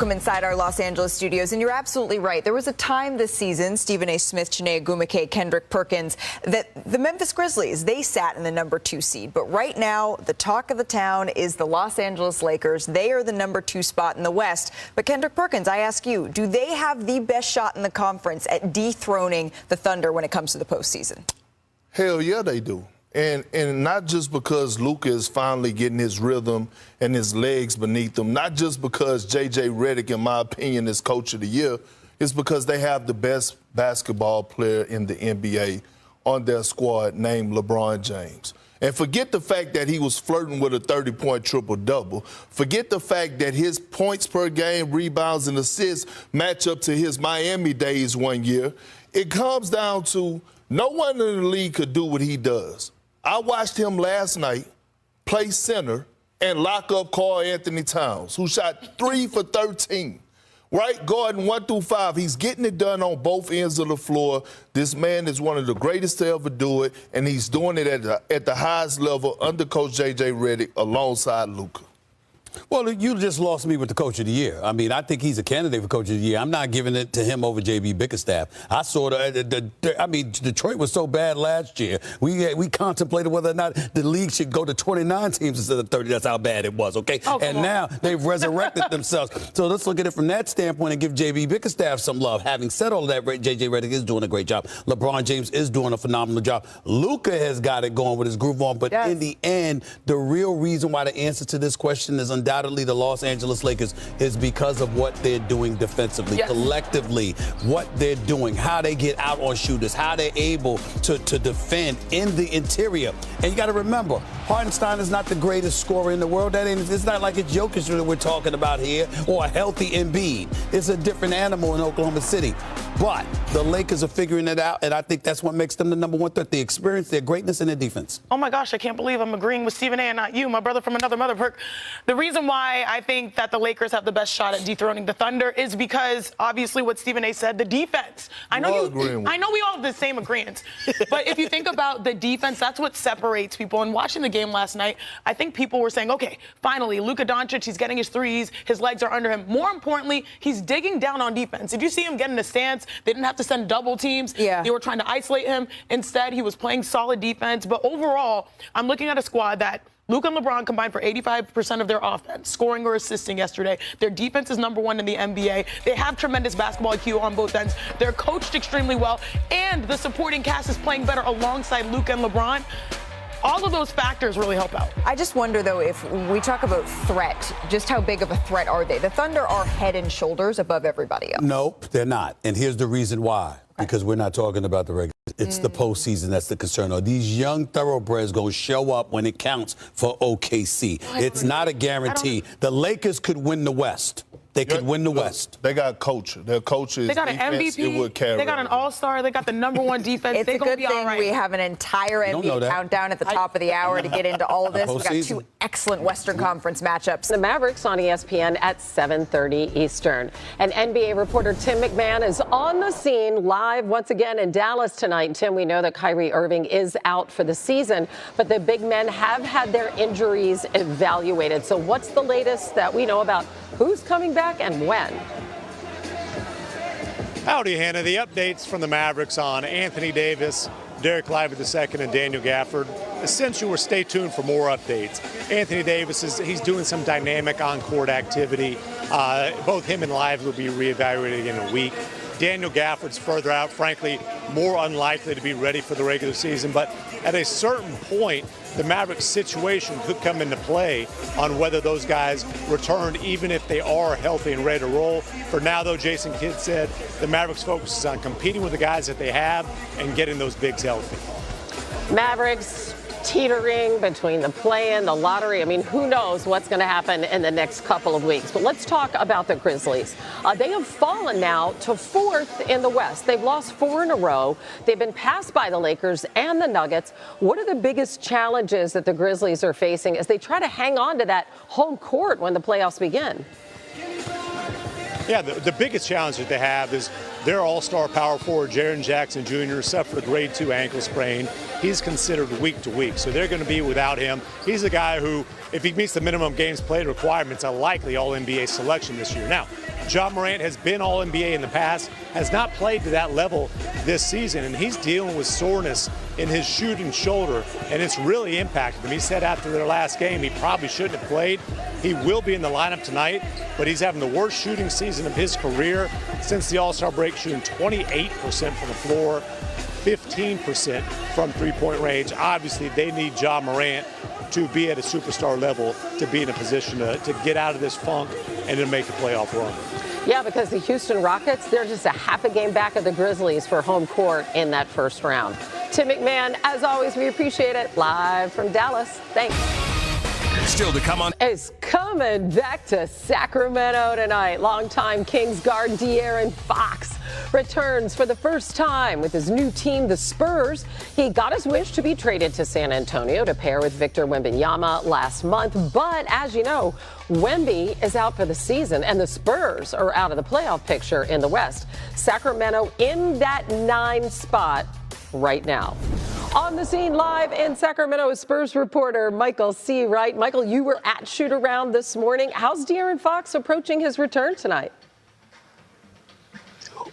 Welcome inside our Los Angeles studios. And you're absolutely right. There was a time this season, Stephen A. Smith, Chiney Ogwumike, Kendrick Perkins, that the Memphis Grizzlies, they sat in the number 2 seed. But right now, the talk of the town is the Los Angeles Lakers. They are the number 2 spot in the West. But Kendrick Perkins, I ask you, do they have the best shot in the conference at dethroning the Thunder when it comes to the postseason? Hell yeah, they do. And not just because Luka is finally getting his rhythm and his legs beneath him, not just because J.J. Redick, in my opinion, is Coach of the Year, it's because they have the best basketball player in the NBA on their squad named LeBron James. And forget the fact that he was flirting with a 30-point triple-double. Forget the fact that his points per game, rebounds, and assists match up to his Miami days one year. It comes down to no one in the league could do what he does. I watched him last night play center and lock up Karl Anthony Towns, who shot 3 for 13. Right, guarding 1 through 5. He's getting it done on both ends of the floor. This man is one of the greatest to ever do it, and he's doing it at the highest level under Coach J.J. Redick alongside Luka. Well, you just lost me with the Coach of the Year. I mean, I think he's a candidate for Coach of the Year. I'm not giving it to him over J.B. Bickerstaff. I saw Detroit was so bad last year. We contemplated whether or not the league should go to 29 teams instead of 30. That's how bad it was, okay? Oh, and now they've resurrected themselves. So let's look at it from that standpoint and give J.B. Bickerstaff some love. Having said all of that, J.J. Redick is doing a great job. LeBron James is doing a phenomenal job. Luka has got it going with his groove on. But in the end, the real reason why the answer to this question is undoubtedly the Los Angeles Lakers is because of what they're doing defensively, collectively, what they're doing, how they get out on shooters, how they're able to defend in the interior. And you got to remember, Hartenstein is not the greatest scorer in the world. It's not like it's Jokic that we're talking about here or a healthy Embiid. It's a different animal in Oklahoma City. But the Lakers are figuring it out, and I think that's what makes them the number 1 threat, the experience, their greatness, and their defense. Oh, my gosh, I can't believe I'm agreeing with Stephen A. and not you, my brother from another mother, Perk. The reason why I think that the Lakers have the best shot at dethroning the Thunder is because, obviously, what Stephen A. said, the defense. I know we all have the same agreement. But if you think about the defense, that's what separates people. And watching the game last night, I think people were saying, okay, finally, Luka Doncic, he's getting his threes, his legs are under him. More importantly, he's digging down on defense. Did you see him get in a stance? They didn't have to send double teams. They were trying to isolate him. Instead, he was playing solid defense. But overall, I'm looking at a squad that Luka and LeBron combined for 85% of their offense, scoring or assisting yesterday. Their defense is number 1 in the NBA. They have tremendous basketball IQ on both ends. They're coached extremely well, and the supporting cast is playing better alongside Luka and LeBron. All of those factors really help out. I just wonder, though, if we talk about threat, just how big of a threat are they? The Thunder are head and shoulders above everybody else. Nope, they're not. And here's the reason why. Because we're not talking about the regular. It's the postseason that's the concern. Are these young thoroughbreds going to show up when it counts for OKC? It's not a guarantee. The Lakers could win the West. They could win the West. They got culture. Their culture is They got an defense. MVP. It would carry. They got an all-star. They got the number 1 defense. It's a good thing we have an entire NBA countdown at the top of the hour to get into all of this. We've got 2 excellent Western Conference matchups. The Mavericks on ESPN at 7:30 Eastern. And NBA reporter Tim McMahon is on the scene live once again in Dallas tonight. Tim, we know that Kyrie Irving is out for the season, but the big men have had their injuries evaluated. So what's the latest that we know about who's coming back and when? Howdy, Hannah. The updates from the Mavericks on Anthony Davis, Derek Lively II, and Daniel Gafford. Essentially, stay tuned for more updates. Anthony Davis, he's doing some dynamic on-court activity. Both him and Lively will be reevaluated in a week. Daniel Gafford's further out, frankly, more unlikely to be ready for the regular season. But at a certain point, the Mavericks situation could come into play on whether those guys return, even if they are healthy and ready to roll. For now, though, Jason Kidd said the Mavericks focuses on competing with the guys that they have and getting those bigs healthy. Mavericks teetering between the play-in, the lottery. I mean, who knows what's going to happen in the next couple of weeks. But let's talk about the Grizzlies. They have fallen now to 4th in the West. They've lost 4 in a row. They've been passed by the Lakers and the Nuggets. What are the biggest challenges that the Grizzlies are facing as they try to hang on to that home court when the playoffs begin? Yeah, the biggest challenge that they have is their all-star power forward, Jaren Jackson Jr., suffered a grade 2 ankle sprain. He's considered week to week, so they're going to be without him. He's a guy who, if he meets the minimum games played requirements, a likely All-NBA selection this year. Now, Ja Morant has been All-NBA in the past, has not played to that level this season, and he's dealing with soreness in his shooting shoulder, and it's really impacted him. He said after their last game he probably shouldn't have played. He will be in the lineup tonight, but he's having the worst shooting season of his career since the All-Star break, shooting 28% from the floor, 15% from three-point range. Obviously, they need Ja Morant to be at a superstar level to be in a position to get out of this funk and to make a playoff run. Yeah, because the Houston Rockets, they're just a half a game back of the Grizzlies for home court in that first round. Tim McMahon, as always, we appreciate it. Live from Dallas. Thanks. Still to come on. Is coming back to Sacramento tonight. Longtime Kings guard De'Aaron Fox returns for the first time with his new team, the Spurs. He got his wish to be traded to San Antonio to pair with Victor Wembanyama last month. But as you know, Wemby is out for the season and the Spurs are out of the playoff picture in the West. Sacramento in that 9 spot right now. On the scene live in Sacramento is Spurs reporter Michael C. Wright. Michael, you were at shoot-around this morning. How's De'Aaron Fox approaching his return tonight?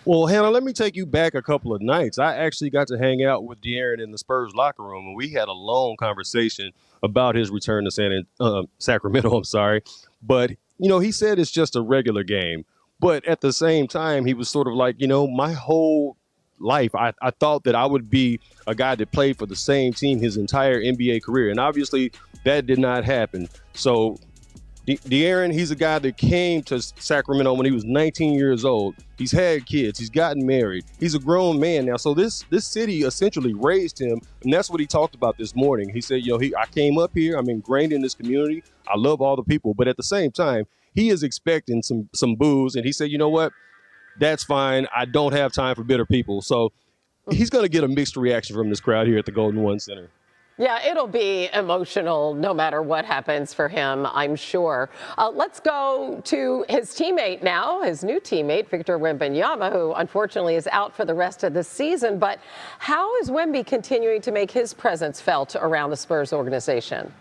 Well, Hannah, let me take you back a couple of nights. I actually got to hang out with De'Aaron in the Spurs locker room, and we had a long conversation about his return to Sacramento. I'm sorry. But, you know, he said it's just a regular game. But at the same time, he was sort of like, you know, my whole life, I thought that I would be a guy that played for the same team his entire NBA career. And obviously that did not happen. So De'Aaron, he's a guy that came to Sacramento when he was 19 years old. He's had kids. He's gotten married. He's a grown man now. So this city essentially raised him. And that's what he talked about this morning. He said, you know, I came up here. I'm ingrained in this community. I love all the people. But at the same time, he is expecting some boos. And he said, you know what? That's fine. I don't have time for bitter people. So he's going to get a mixed reaction from this crowd here at the Golden One Center. Yeah, it'll be emotional no matter what happens for him, I'm sure. Let's go to his teammate now, his new teammate, Victor Wembanyama, who unfortunately is out for the rest of the season. But how is Wemby continuing to make his presence felt around the Spurs organization?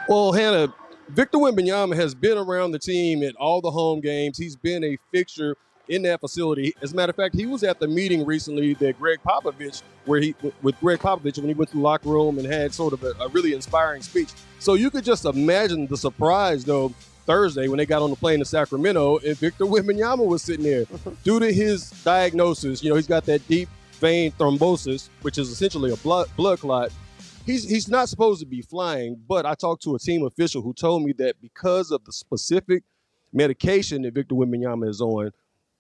Well, Hannah, Victor Wembanyama has been around the team at all the home games. He's been a fixture in that facility. As a matter of fact, he was at the meeting recently that Greg Popovich, with Greg Popovich, when he went to the locker room and had sort of a really inspiring speech. So you could just imagine the surprise, though, Thursday when they got on the plane to Sacramento and Victor Wembanyama was sitting there. Due to his diagnosis, you know, he's got that deep vein thrombosis, which is essentially a blood clot. He's not supposed to be flying, but I talked to a team official who told me that because of the specific medication that Victor Wembanyama is on,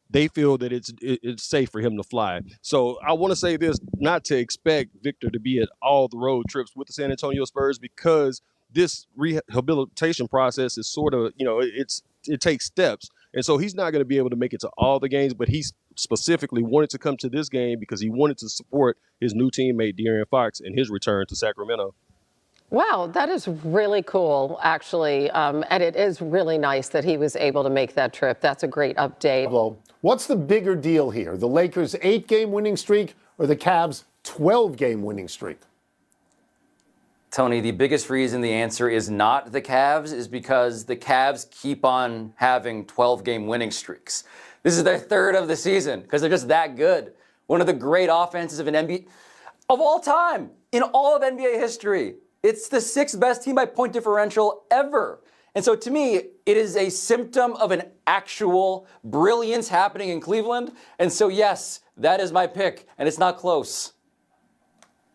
they feel that it's safe for him to fly. So I want to say this, not to expect Victor to be at all the road trips with the San Antonio Spurs, because this rehabilitation process is sort of, you know, it takes steps. And so he's not going to be able to make it to all the games, but he specifically wanted to come to this game because he wanted to support his new teammate, De'Aaron Fox, in his return to Sacramento. Wow, that is really cool, actually. And it is really nice that he was able to make that trip. That's a great update. Well, what's the bigger deal here? The Lakers' 8-game winning streak or the Cavs' 12-game winning streak? Tony, the biggest reason the answer is not the Cavs is because the Cavs keep on having 12-game winning streaks. This is their third of the season because they're just that good. One of the great offenses of an NBA of all time in all of NBA history. It's the 6th best team by point differential ever. And so to me, it is a symptom of an actual brilliance happening in Cleveland. And so, yes, that is my pick, and it's not close.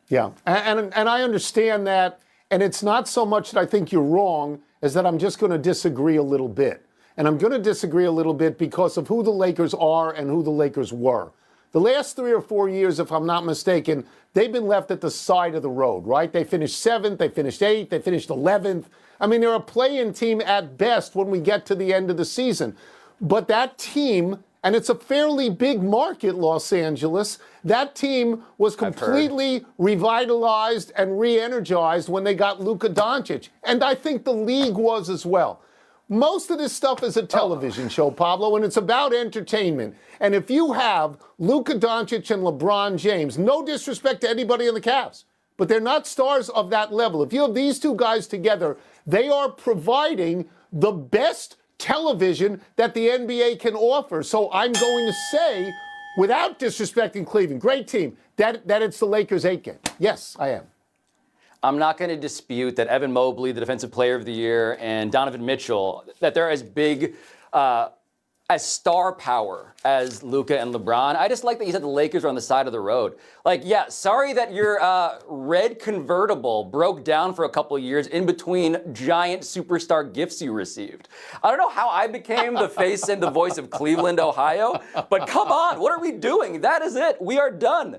Yeah, and I understand that, and it's not so much that I think you're wrong as that I'm just going to disagree a little bit. And I'm going to disagree a little bit because of who the Lakers are and who the Lakers were. The last 3 or 4 years, if I'm not mistaken, they've been left at the side of the road, right? They finished 7th, they finished 8th, they finished 11th. I mean, they're a play-in team at best when we get to the end of the season. But that team, and it's a fairly big market, Los Angeles, that team was completely revitalized and re-energized when they got Luka Doncic. And I think the league was as well. Most of this stuff is a television show, Pablo, and it's about entertainment. And if you have Luka Doncic and LeBron James, no disrespect to anybody in the Cavs, but they're not stars of that level. If you have these two guys together, they are providing the best television that the NBA can offer. So I'm going to say, without disrespecting Cleveland, great team, that it's the Lakers' 8 game. Yes, I am. I'm not going to dispute that Evan Mobley, the Defensive Player of the Year, and Donovan Mitchell, that they're as big as star power as Luka and LeBron. I just like that you said the Lakers are on the side of the road. Like, yeah, sorry that your red convertible broke down for a couple of years in between giant superstar gifts you received. I don't know how I became the face and the voice of Cleveland, Ohio, but come on, what are we doing? That is it. We are done.